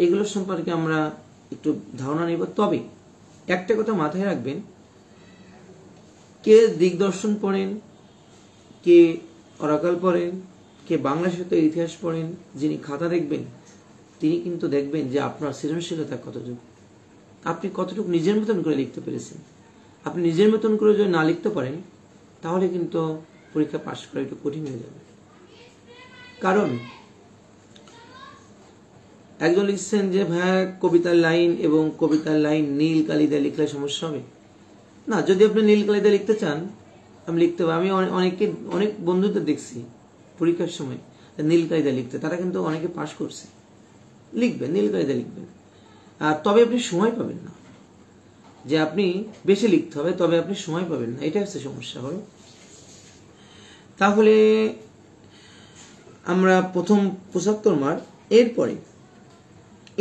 এগুলো সম্পর্কে আমরা একটু ধারণা নেব। তবে একটা কথা মাথায় রাখবেন, কে দিগদর্শন পড়েন, কে অরাকাল পড়েন, কে বাংলা সাহিত্যের ইতিহাস পড়েন, যিনি খাতা দেখবেন তিনি কিন্তু দেখবেন যে আপনার সৃজনশীলতা কতটুকু, আপনি কতটুকু নিজের মতন করে লিখতে পেরেছেন। আপনি নিজের মতন করে যদি না লিখতে পারেন, তাহলে কিন্তু পরীক্ষা পাশ করা একটু কঠিন হয়ে যাবে। কারণ একজন লিখছেন যে ভাইয়া কবিতার লাইন এবং কবিতার লাইন নীল কালি দিয়ে লিখলে সমস্যা হবে না। যদি আপনি নীল কালি দিয়ে লিখতে চান আমি লিখতে পারি। আমি অনেক বন্ধুদের দেখছি পরীক্ষার সময় নীল কালি দিয়ে লিখতে, তারা কিন্তু অনেকে পাশ করছে। লিখবেন, নীল কালি দিয়ে লিখবেন, তবে আপনি সময় পাবেন না, যে আপনি বেশি লিখতে হবে তবে আপনি সময় পাবেন না, এটা হচ্ছে সমস্যা হবে। তাহলে আমরা প্রথম 75 মার্ক।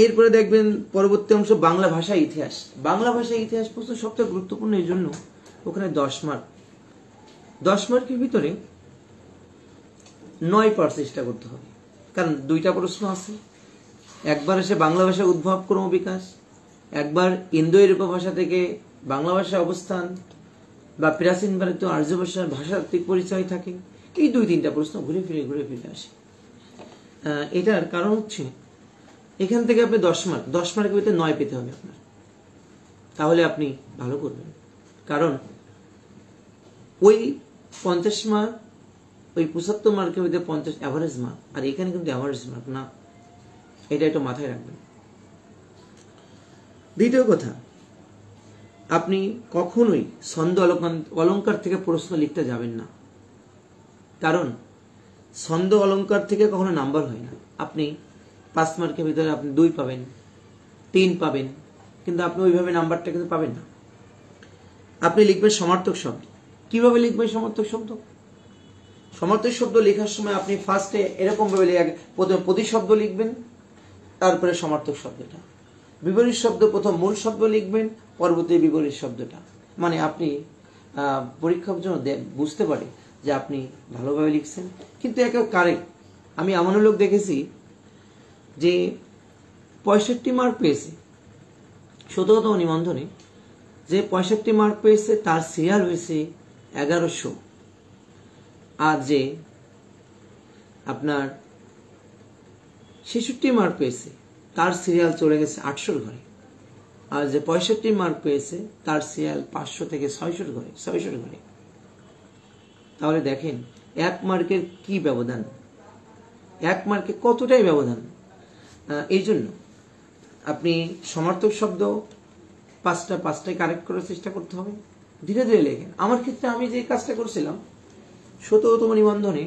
এরপরে দেখবেন পরবর্তী অংশ বাংলা ভাষা ইতিহাস। বাংলা ভাষা ইতিহাস প্রশ্ন সবচেয়ে গুরুত্বপূর্ণ, এই জন্য ওখানে 10 মার্ক। 10 মার্কের ভিতরে 9 পাওয়ার চেষ্টা করতে হবে, কারণ 2টা প্রশ্ন আছে। একবার আসে বাংলা ভাষার উদ্ভব ক্রম বিকাশ, একবার ইন্দো ইউরোপীয় ভাষা থেকে বাংলা ভাষার অবস্থান বা প্রাচীন ভারতীয় আর্য ভাষার ভাষাত্মক পরিচয় থাকে। এই 2-3টা প্রশ্ন ঘুরে ফিরে আসে। এটার কারণ হচ্ছে এখান থেকে আপনি 10 মার্কের ভিতরে 9 পেতে হবে আপনার, তাহলে আপনি ভালো করবেন। কারণ ওই 50 মার্ক, ওই 75 মার্কের ভিতরে 50 অ্যাভারেজ মার্ক, আর এখানে কিন্তু অ্যাভারেজ মার্ক না, এটা একটু মাথায় রাখবেন। দ্বিতীয় কথা, আপনি কখনোই ছন্দ অলঙ্কার থেকে প্রশ্ন লিখতে যাবেন না, কারণ ছন্দ অলঙ্কার থেকে কখনো নাম্বার হয় না। আপনি 5 মার্কের ভিতরে আপনি 2 পাবেন, 3 পাবেন, কিন্তু আপনি ওইভাবে নাম্বারটা কিন্তু পাবেন না। আপনি লিখবেন সমার্থক শব্দ। কিভাবে লিখবেন সমার্থক শব্দ? সমার্থক শব্দ লেখার সময় আপনি ফার্স্টে এরকম ভাবে প্রথমে প্রতিশব্দ লিখবেন, তারপরে সমার্থক শব্দটা। বিপরীত শব্দ প্রথম মূল শব্দ লিখবেন, পরবর্তী বিপরীত শব্দটা। মানে আপনি পরীক্ষার জন্য বুঝতে পারে যে আপনি ভালোভাবে লিখছেন, কিন্তু একেবারে কারেক্ট। আমি এমন লোক দেখেছি যে 65 মার্ক পেয়েছে শতগত নিবন্ধনে, যে 65 মার্ক পেয়েছে তার সিরিয়াল হয়েছে 1100, আর যে আপনার 66 মার্ক পেয়েছে তার সিরিয়াল চলে গেছে 800 ঘরে, আর যে 65 মার্ক পেয়েছে তার সিরিয়াল 500 থেকে 600 ঘরে। তাহলে দেখেন 1 মার্কের কি ব্যবধান, 1 মার্কে কতটাই ব্যবধান। এই জন্য আপনি সমার্থক শব্দ 5টায় কারেক্ট করার চেষ্টা করতে হবে, ধীরে ধীরে লেখেন। আমার ক্ষেত্রে আমি যে কাজটা করছিলাম 17তম নিবন্ধনে,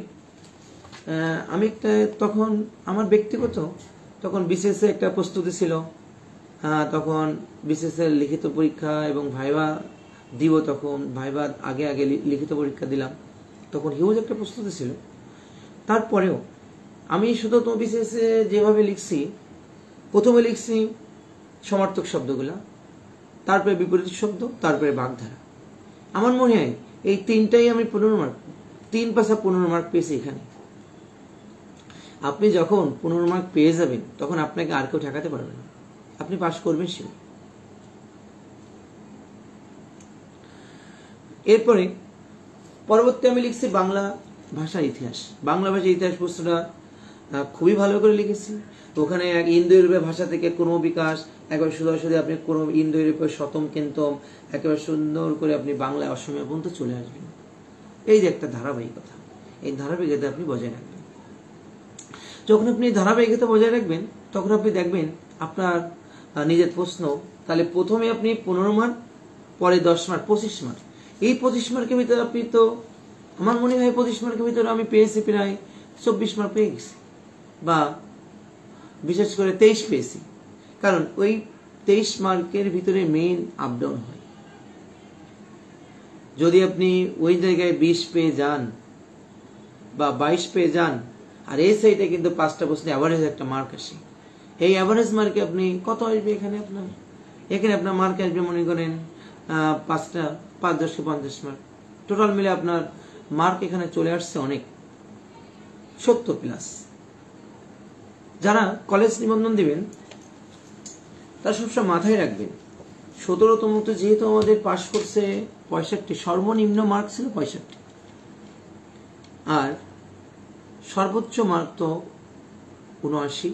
আমি একটা তখন আমার ব্যক্তিগত তখন বিসিএস একটা প্রস্তুতি ছিল, তখন বিসিএস এর লিখিত পরীক্ষা এবং ভাইবা দিব, তখন ভাইবা আগে লিখিত পরীক্ষা দিলাম, তখন হিউজ একটা প্রস্তুতি ছিল। তারপরেও আমি শুধু তো বিসিএস যেভাবে লিখছি, প্রথমে লিখছি সমার্থক শব্দগুলা, তারপরে বিপরীত শব্দ, তারপরে বাগধারা। আমার মনে হয় এই 3টাই আমি 15 মার্ক, 3 পাশা 15 মার্ক পেয়েছি এখানে। আপনি যখন 15 মার্ক পেয়ে যাবেন তখন আপনাকে আর কেউ ঠেকাতে পারবে না, আপনি পাশ করবেন সে। এরপরে পরবর্তী আমি লিখছি বাংলা ভাষার ইতিহাস। বাংলা ভাষার ইতিহাস প্রশ্নটা খুবই ভালো করে লিখেছি। ওখানে ইন্দো ইউরোপীয় ভাষা থেকে ক্রমবিকাশ, একবার সোজাসুজি আপনি ইন্দো ইউরোপীয় শতম কেন্তম একেবারে সুন্দর করে আপনি বাংলা অসমীয়া পর্যন্ত চলে আসবেন। এই যে একটা ধারাবাহিকতা, এই ধারাবাহিকতা আপনি বজায় রাখবেন। যখন আপনি ধারাবাহিকতা বজায় রাখবেন তখন আপনি দেখবেন আপনার নিজের প্রশ্ন, তাহলে প্রথমে আপনি 15 মার্ক, পরে 10 মার্ক, 25 মার্ক। এই 25 মার্কের ভিতরে আপনি তো, আমার মনে হয় 25 মার্কের ভিতরে আমি পেয়েছি প্রায় 24 মার্ক পেয়ে গেছি, বা বিশেষ করে 23 পেয়েছি। কারণ ওই 23 মার্কের ভিতরে মেইন আপ ডাউন হয়। যদি আপনি ওই জায়গায় 20 পেয়ে যান বা 22 পেয়ে যান, আর এই সাইডে কিন্তু 5টা প্রশ্নে অ্যাভারেজ একটা মার্ক আসে, এই অ্যাভারেজ মার্কে আপনি কত আসবে? এখানে আপনার মার্ক আসবে মনে করেন 5-10 50 মার্ক। টোটাল মিলে আপনার মার্ক এখানে চলে আসছে অনেক, 70+। যারা কলেজ নিবন্ধন দিবেন তারা সবসময় মাথায় রাখবেন 17তম যেহেতু আমাদের পাশ করছে 65, সর্বনিম্ন মার্ক ছিল 65, আর সর্বোচ্চ মার্ক তো 79।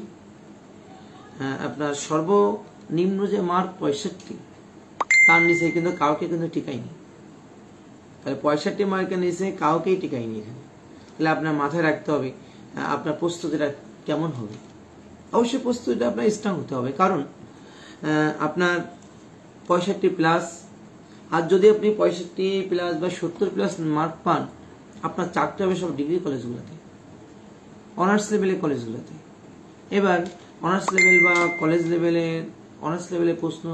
আপনার সর্বনিম্ন যে মার্ক 65, তার নিচে কিন্তু কাউকে কিন্তু টিকায়নি। তাহলে 65 মার্কের নিচে কাউকেই টিকায়নি এখানে। তাহলে আপনার মাথায় রাখতে হবে আপনার প্রস্তুতিটা কেমন হবে। অবশ্যই প্রস্তুতিটা আপনার স্ট্রং হতে হবে, কারণ আপনার 65+, আর যদি আপনি 65+ বা 70+ মার্ক পান, আপনার চাকরি হবে সব ডিগ্রি কলেজগুলোতে, অনার্স লেভেলের কলেজগুলোতে। এবার অনার্স লেভেল বা কলেজ অনার্স লেভেলের প্রশ্ন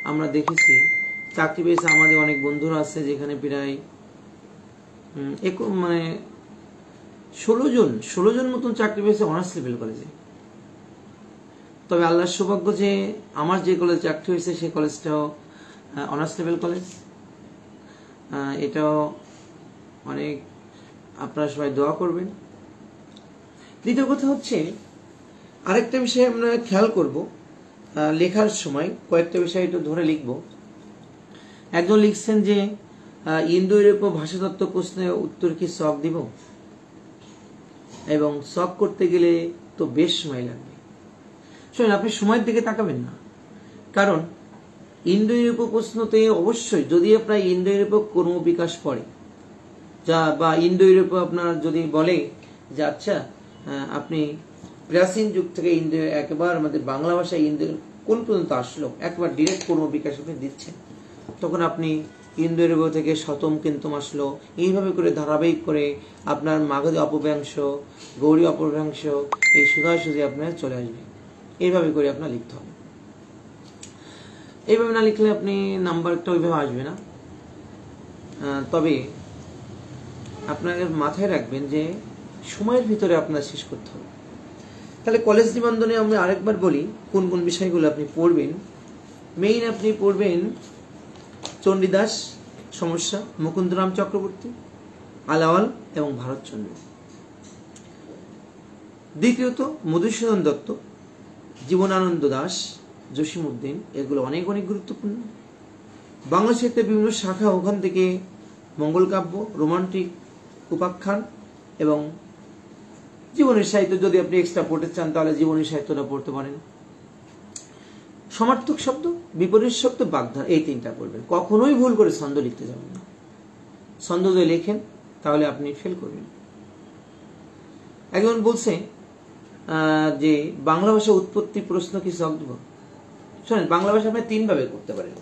আমরা দেখেছি, চাকরি পেয়েছে আমাদের অনেক বন্ধুরা আছে যেখানে প্রায় 16 জন মতন চাকরি পেয়েছে অনার্স লেভেল কলেজে। তবে আল্লাহর সৌভাগ্য যে আমার যে কলেজ চাকরি হয়েছে সেই কলেজটাও অনার্স লেভেল কলেজ। এটাও অনেক, আপনারা সবাই দোয়া করবেন। দ্বিতীয় কথা হচ্ছে, আরেকটা বিষয় আমরা খেয়াল করব, লেখার সময় কয়েকটা বিষয় একটু ধরে লিখব। একজন লিখছেন যে ইন্দো ইউরোপীয় ভাষাতত্ত্ব প্রশ্নের উত্তর কি সক দিব, এবং সক করতে গেলে তো বেশ সময় লাগবে। শুনুন, আপনি সময়ের দিকে তাকাবেন না, কারণ ইন্দো ইউরোপীয় প্রশ্নতে অবশ্যই যদি আপনার ইন্দো ইউরোপীয় কর্মবিকাশ পড়ে বা ইন্দো ইউরোপীয় আপনার যদি বলে যে আচ্ছা আপনি প্রাচীন যুগ থেকে ইন্দো একবার আমাদের বাংলা ভাষায় ইন্দো কোন পর্যন্ত আসলো, একবার ডিরেক্ট কর্মবিকাশ আপনি দিচ্ছেন, তখন আপনি ইন্দো ইউরোপীয় থেকে শতম কিন্তম আসলো, এইভাবে করে ধারাবাহিক করে আপনার মাগধী অপভ্রংশ, গৌড়ী অপভ্রংশ, এই সোজাসুজি আপনার চলে আসবে। এইভাবে করে আপনার লিখতে হবে। এইভাবে না লিখলে আপনি নাম্বারটা ওইভাবে আসবে না। তবে আপনাকে মাথায় রাখবেন যে সময়ের ভিতরে আপনার শেষ করতে হবে। তাহলে কলেজ নিবন্ধনে আমরা আরেকবার বলি কোন কোন বিষয়গুলো আপনি পড়বেন। মেইন আপনি পড়বেন চণ্ডীদাস সমস্যা, মুকুন্দরাম চক্রবর্তী, আলাওয়াল এবং ভারতচন্দ্র। দ্বিতীয়ত মধুসূদন দত্ত, জীবনানন্দ দাশ, জসিমউদ্দিন, এগুলো অনেক অনেক গুরুত্বপূর্ণ। বাংলা সাহিত্যের বিভিন্ন শাখা, ওখান থেকে মঙ্গল কাব্য, রোমান্টিক উপাখ্যান এবং জীবনের সাহিত্য যদি আপনি এক্সট্রা পড়তে চান তাহলে জীবনের সাহিত্যটা পড়তে পারেন। সমার্থক শব্দ, বিপরীত শব্দ, বাগধারা, এই তিনটা পড়বেন। কখনোই ভুল করে ছন্দ লিখতে যাবেন না। ছন্দ যদি লেখেন তাহলে আপনি ফেল করবেন। একজন বলছে যে বাংলা ভাষা উৎপত্তি প্রশ্ন কি সক দেব। শোনেন, বাংলা ভাষা আপনি 3 ভাবে করতে পারেন।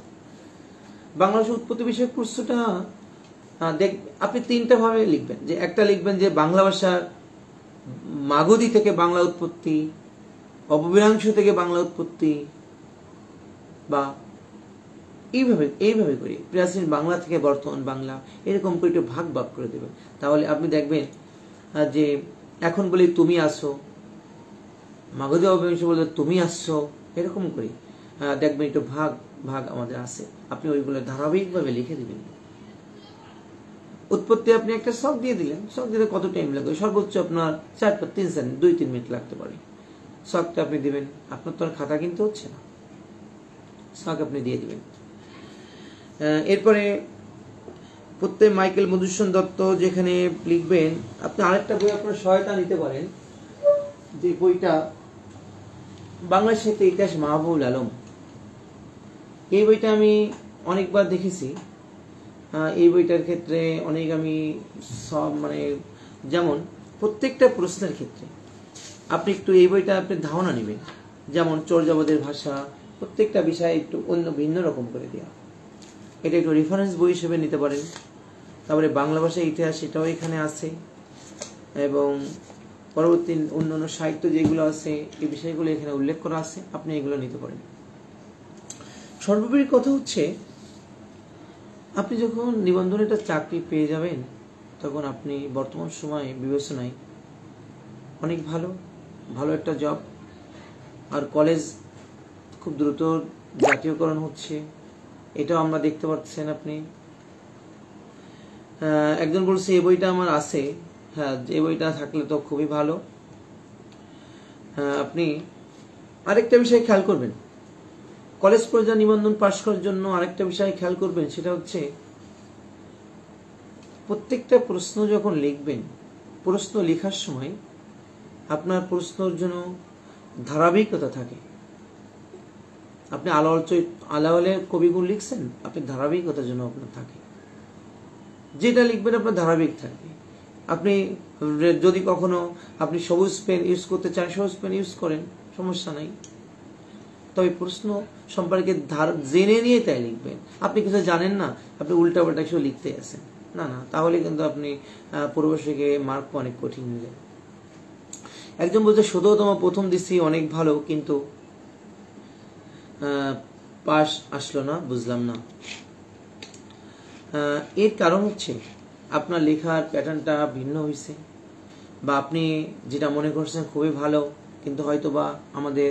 বাংলা ভাষা উৎপত্তি বিষয়ক প্রশ্নটা আপনি 3টা ভাবে লিখবেন। যে একটা লিখবেন যে বাংলা ভাষার মাগধী থেকে বাংলা উৎপত্তি, অপভ্রংশ থেকে বাংলা উৎপত্তি, বা এইভাবে করে প্রাচীন বাংলা থেকে বর্তমান বাংলা, এরকম করে একটু ভাগ করে দেবেন। তাহলে আপনি দেখবেন যে এখন বলি তুমি আসো, মাগধী অপভ্রংশ বলে তুমি আসছো, এরকম করে দেখবেন একটু ভাগ আমাদের আছে। আপনি ওইগুলো ধারাবাহিকভাবে লিখে দিবেন। উৎপত্তি আপনি একটা শখ দিয়ে দিলেন, শখ দিতে কত টাইম লাগবে, সর্বোচ্চ আপনার 2-3 মিনিট লাগতে পারে। শখটা আপনি দিবেন, আপনার তো আর খাতা কিনতে হচ্ছে না, শখ আপনি দিয়ে দিবেন। এরপরে প্রত্যেক মাইকেল মধুসূদন দত্ত যেখানে লিখবেন, আপনি আরেকটা বই আপনার সহায়তা নিতে পারেন, যে বইটা বাংলা সাহিত্যের ইতিহাস মাহবুবুল আলম। এই বইটা আমি অনেকবার দেখেছি। এই বইটার ক্ষেত্রে অনেক আমি সব যেমন প্রত্যেকটা প্রশ্নের ক্ষেত্রে আপনি একটু এই বইটা আপনি ধারণা নেবেন। যেমন চর্যাপদের ভাষা, প্রত্যেকটা বিষয় একটু অন্য ভিন্ন রকম করে দেওয়া, এটা একটু রেফারেন্স বই হিসেবে নিতে পারেন। তারপরে বাংলা ভাষার ইতিহাস, এটাও এখানে আছে, এবং পরবর্তী অন্যান্য সাহিত্য যেগুলো আছে এই বিষয়গুলো এখানে উল্লেখ করা আছে, আপনি এগুলো নিতে পারেন। সর্বোপরি কথা হচ্ছে, আপনি যখন নিবন্ধনে একটা চাকরি পেয়ে যাবেন তখন আপনি বর্তমান সময়ে বিবেচনায় অনেক ভালো একটা জব। আর কলেজ খুব দ্রুত জাতীয়করণ হচ্ছে, এটাও আমরা দেখতে পাচ্ছেন। আপনি একজন বলছে এই বইটা আমার আছে, হ্যাঁ, এই বইটা থাকলে তো খুবই ভালো। আপনি আরেকটা বিষয় খেয়াল করবেন, কলেজ পর্যায়ে নিবন্ধন পাশ করার জন্য আরেকটা বিষয় খেয়াল করবেন, সেটা হচ্ছে প্রত্যেকটা প্রশ্ন যখন লিখবেন, প্রশ্ন লেখার সময় আপনার প্রশ্নের জন্য ধারাবাহিকতা থাকে। আপনি আলাওয়ালের কবিগুণ লিখছেন, আপনি ধারাবাহিকতার জন্য আপনার থাকে, যেটা লিখবেন আপনার ধারাবাহিক থাকবে। আপনি যদি কখনো আপনি সবুজ পেন ইউজ করতে চান, সবুজ পেন ইউজ করেন, সমস্যা নাই, তবে প্রশ্ন সম্পর্কে জেনে নিয়ে তাই লিখবেন। আপনি কিছু জানেন না, আপনি উল্টাপাল্টা কিছু লিখতে আসেন, না না, তাহলে কিন্তু আপনি পূর্বশকে মার্ক অনেক কঠিন হয়ে যাবে। একজন বলছে ১৭তম প্রথম দিচ্ছি অনেক ভালো, কিন্তু পাস আসলো না, বুঝলাম না। এর কারণ হচ্ছে আপনার লেখার প্যাটার্নটা ভিন্ন হয়েছে, বা আপনি যেটা মনে করছেন খুবই ভালো, কিন্তু হয়তো বা আমাদের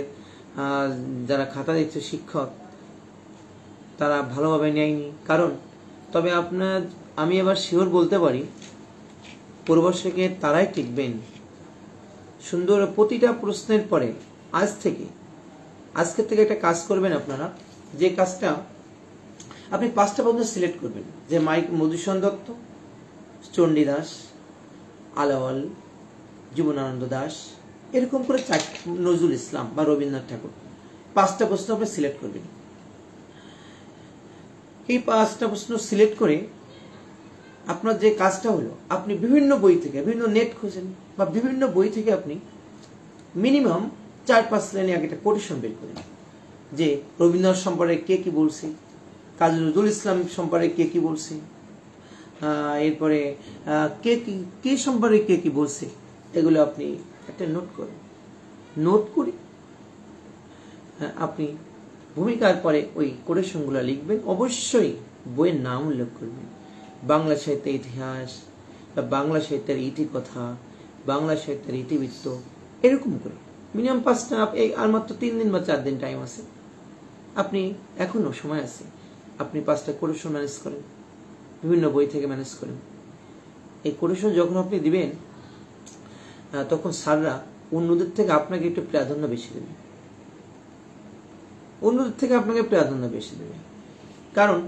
যারা খাতা দিচ্ছে শিক্ষক তারা ভালোভাবে নেয়নি। কারণ তবে আমি এবার শিওর বলতে পারি পূর্বশকে তারাই টিকবেন সুন্দর। প্রতিটা প্রশ্নের পরে আজকের থেকে একটা কাজ করবেন আপনারা, যে কাজটা আপনি 5টা পর্যন্ত সিলেক্ট করবেন, যে মধুসূদন দত্ত, চণ্ডীদাস, আলাওয়াল, জীবনানন্দ দাস, এরকম করে নজরুল ইসলাম বা রবীন্দ্রনাথ ঠাকুর, 5টা প্রশ্ন আপনি সিলেক্ট করবেন। এই 5টা প্রশ্ন সিলেক্ট করে আপনার যে কাজটা হলো, আপনি বিভিন্ন বই থেকে, বিভিন্ন নেট খোঁজেন বা বিভিন্ন বই থেকে আপনি মিনিমাম 4-5 লাইনে আগে একটা কোটেশন বের করেন, যে রবীন্দ্রনাথ সম্পর্কে কে কি বলছে, কাজী নজরুল ইসলাম সম্পর্কে কে কি বলছে, এরপরে কে সম্পর্কে কে কি বলছে, এগুলো আপনি একটা নোট করে আপনি ভূমিকার পরে ওই কোটেশনগুলো লিখবেন। অবশ্যই বইয়ের নাম উল্লেখ করবেন, বাংলা সাহিত্যের ইতিহাস বা বাংলা সাহিত্যের ইতিকথা, বাংলা সাহিত্যের ইতিবৃত্ত, এরকম করে মিনিমাম 5টা। আর মাত্র 3 দিন বা 4 দিন টাইম আছে, আপনি এখনো সময় আছে, আপনি 5টা কোটেশন ম্যানেজ করেন, বিভিন্ন বই থেকে ম্যানেজ করেন। এই কোটেশন যখন আপনি দিবেন তখন স্যাররা অন্যদের থেকে আপনাকে একটু প্রাধান্য বেশি দেবে, কারণ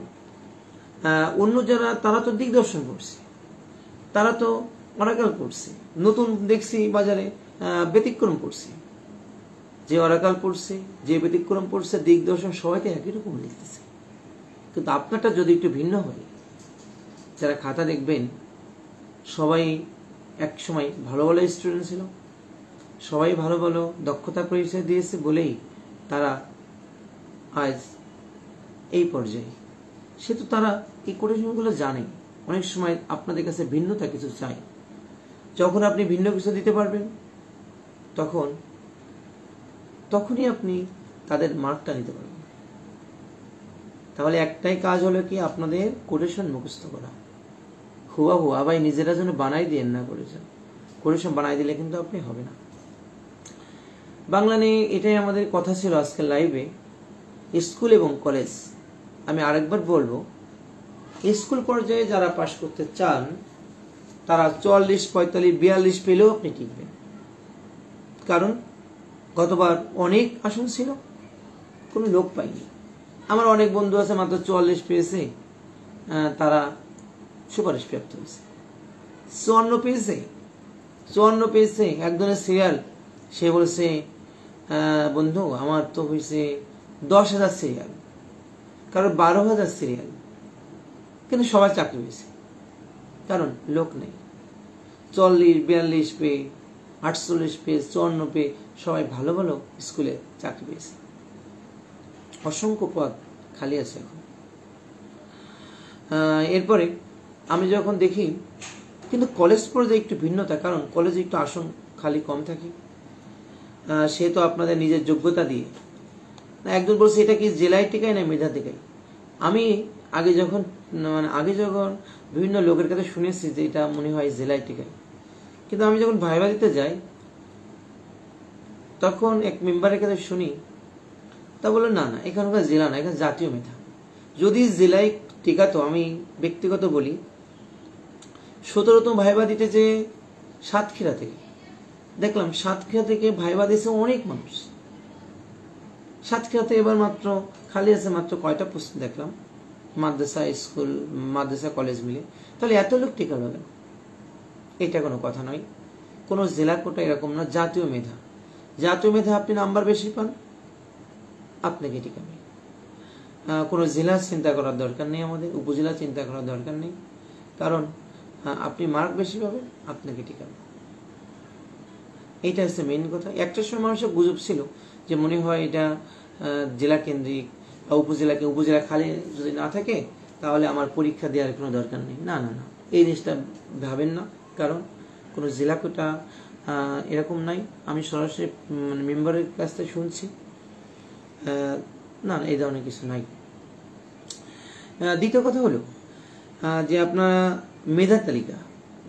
অন্য যারা তারা তো দিগদর্শন করছে, তারা তো অরাকাল করছে, নতুন দেখছি বাজারে ব্যতিক্রম করছে, যে অরাকাল পড়ছে, যে ব্যতিক্রম পড়ছে, দিগদর্শন সবাইকে একই রকম লিখতেছে। কিন্তু আপনারটা যদি একটু ভিন্ন হয়, যারা খাতা দেখবেন সবাই এক সময় ভালো ভালো স্টুডেন্ট ছিল, সবাই ভালো ভালো দক্ষতা পরিচয় দিয়েছে বলেই তারা আজ এই পর্যায়ে। সে তো তারা এই কোটেশনগুলো জানে। অনেক সময় আপনাদের কাছে ভিন্নতা কিছু চাই, যখন আপনি ভিন্ন কিছু দিতে পারবেন তখনই আপনি তাদের মার্কটা নিতে পারবেন। তাহলে একটাই কাজ হলো কি, আপনাদের কোটেশন মুখস্থ করা। হুয়া ভাই নিজেরা যেন বানাই দিয়েন না কোটেশন বানাই দিলে কিন্তু আপনি হবে না। বাংলা নিয়ে এটাই আমাদের কথা ছিল আজকের লাইভে। স্কুল এবং কলেজ, আমি আরেকবার বলবো, স্কুল পর্যায়ে যারা পাশ করতে চান তারা 44, 45, 42 পেলেও আপনি টিকবেন। কারণ গতবার অনেক আসন ছিল, কোনো লোক পাইনি। আমার অনেক বন্ধু আছে মাত্র 44 পেয়েছে, তারা সুপারিশ প্রাপ্ত হয়েছে। 54 পেয়েছে একজনের সিরিয়াল, সে বলছে বন্ধু আমার তো হয়েছে 10,000 সিরিয়াল, কারো 12,000 সিরিয়াল, কিন্তু সবাই চাকরি হয়েছে, কারণ লোক নেই। 40, 42 পেয়ে, 48 পেয়ে, 54 পেয়ে সবাই ভালো ভালো স্কুলে চাকরি পেয়েছে। অসংখ্য পদ খালি আছে এখন। এরপরে আমি যখন দেখি, কিন্তু কলেজ পর্যায়ে একটু ভিন্নতা, কারণ কলেজে একটু আসন খালি কম থাকে, সে তো আপনাদের নিজের যোগ্যতা দিয়ে। একজন বলছে এটা কি জেলায় টিকায় না মেধা টিকায়। আমি আগে যখন বিভিন্ন লোকের কাছে শুনেছি যে এটা মনে হয় জেলায় টিকায়, কিন্তু আমি যখন ভাইবা দিতে যাই তখন এক মেম্বারের কাছে শুনি, তা বললো না এখানকার জেলা না, এখানে জাতীয় মেধা। যদি জেলায় টিকাতো, আমি ব্যক্তিগত বলি, 17তম ভাইবা দিতে যে সাতক্ষীরা থেকে দেখলাম, সাতক্ষীরা থেকে ভাইবা দিয়েছে অনেক মানুষ। সাতক্ষীরাতে এবার মাত্র খালি আছে মাত্র কয়টা প্রশ্ন দেখলাম, মাদ্রাসা কলেজ মিলে। তাহলে এত লোক টিকা হবে না, এটা কোনো কথা নয়। কোনো জেলা কোটা এরকম না, জাতীয় মেধা আপনি নাম্বার বেশি পান, আপনাকে টিকাবে। কোনো জেলা চিন্তা করার দরকার নেই, আমাদের উপজেলা চিন্তা করার দরকার নেই, কারণ আপনি মার্ক বেশি পাবেন, আপনাকে টিকাবে। এইটা হচ্ছে মেইন কথা। একটা সময় মানুষের গুজব ছিল যে মনে হয় এটা জেলা কেন্দ্রিক বা উপজেলা খালি যদি না থাকে তাহলে আমার পরীক্ষা দেওয়ার কোনো দরকার নেই। না না না, এই জিনিসটা ভাবেন না, কারণ কোনো জেলা কোটা এরকম নাই। আমি সরাসরি মানে মেম্বারের কাছ থেকে শুনছি, না না, এই ধরনের কিছু নাই। দ্বিতীয় কথা হলো যে আপনার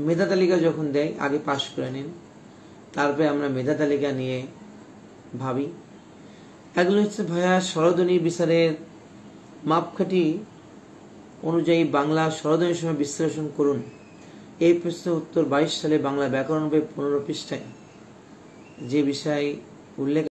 মেধা তালিকা যখন দেয় আগে পাশ করে নিন, তারপরে আমরা মেধা তালিকা নিয়ে ভাবি। এগুলো হচ্ছে ভাইয়া শরদনী বিচারের মাপকাঠি অনুযায়ী বাংলা শরদনীর সময় বিশ্লেষণ করুন। এই প্রশ্নের উত্তর 22 সালে বাংলা ব্যাকরণ বই 15 পৃষ্ঠায় যে বিষয় উল্লেখ